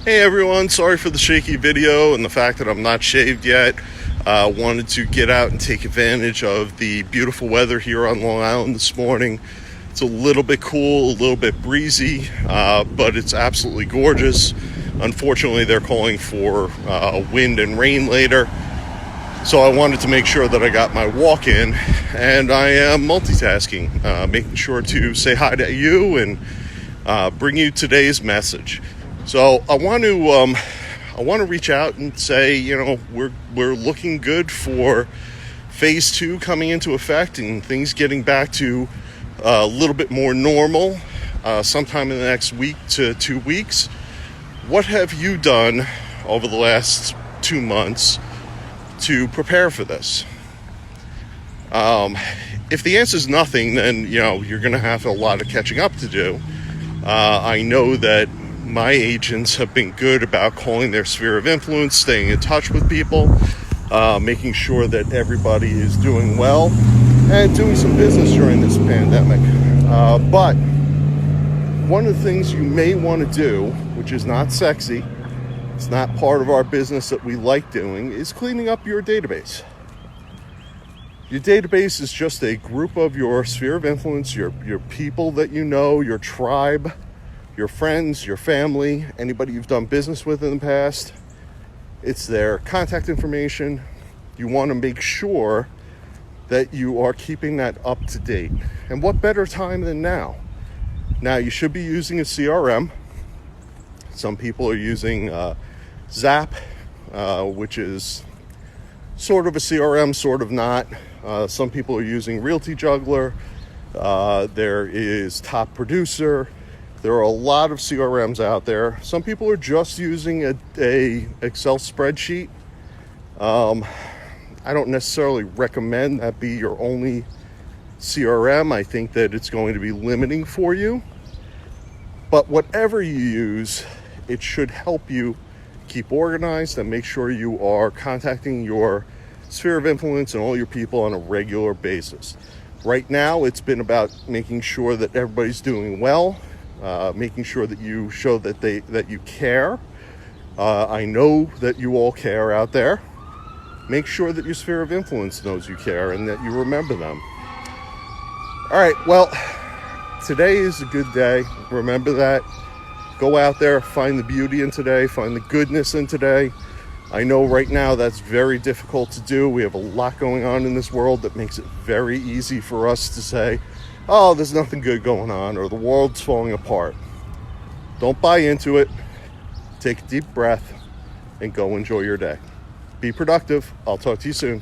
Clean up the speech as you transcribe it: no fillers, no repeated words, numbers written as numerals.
Hey everyone, sorry for the shaky video and the fact that I'm not shaved yet. Wanted to get out and take advantage of the beautiful weather here on Long Island this morning. It's a little bit cool, a little bit breezy, but it's absolutely gorgeous. Unfortunately, they're calling for wind and rain later. So I wanted to make sure that I got my walk in, and I am multitasking, making sure to say hi to you and bring you today's message. So I want to reach out and say, we're looking good for phase 2 coming into effect and things getting back to a little bit more normal sometime in the next week to 2 weeks. What have you done over the last 2 months to prepare for this? If the answer is nothing, then you're going to have a lot of catching up to do. I know that my agents have been good about calling their sphere of influence, staying in touch with people, making sure that everybody is doing well and doing some business during this pandemic. But one of the things you may want to do, which is not sexy, it's not part of our business that we like doing, is cleaning up your database. Your database is just a group of your sphere of influence, your people that you know, your tribe, your friends, your family, anybody you've done business with in the past. It's their contact information. You want to make sure that you are keeping that up to date. And what better time than now? Now, you should be using a CRM. Some people are using Zap, which is sort of a CRM, sort of not. Some people are using Realty Juggler. There is Top Producer. There are a lot of CRMs out there. Some people are just using a Excel spreadsheet. I don't necessarily recommend that be your only CRM. I think that it's going to be limiting for you. But whatever you use, it should help you keep organized and make sure you are contacting your sphere of influence and all your people on a regular basis. Right now, it's been about making sure that everybody's doing well. Making sure that you show that you care. I know that you all care out there. Make sure that your sphere of influence knows you care and that you remember them. All right, well, today is a good day. Remember that. Go out there, find the beauty in today, find the goodness in today. I know right now that's very difficult to do. We have a lot going on in this world that makes it very easy for us to say, oh, there's nothing good going on, or the world's falling apart. Don't buy into it. Take a deep breath and go enjoy your day. Be productive. I'll talk to you soon.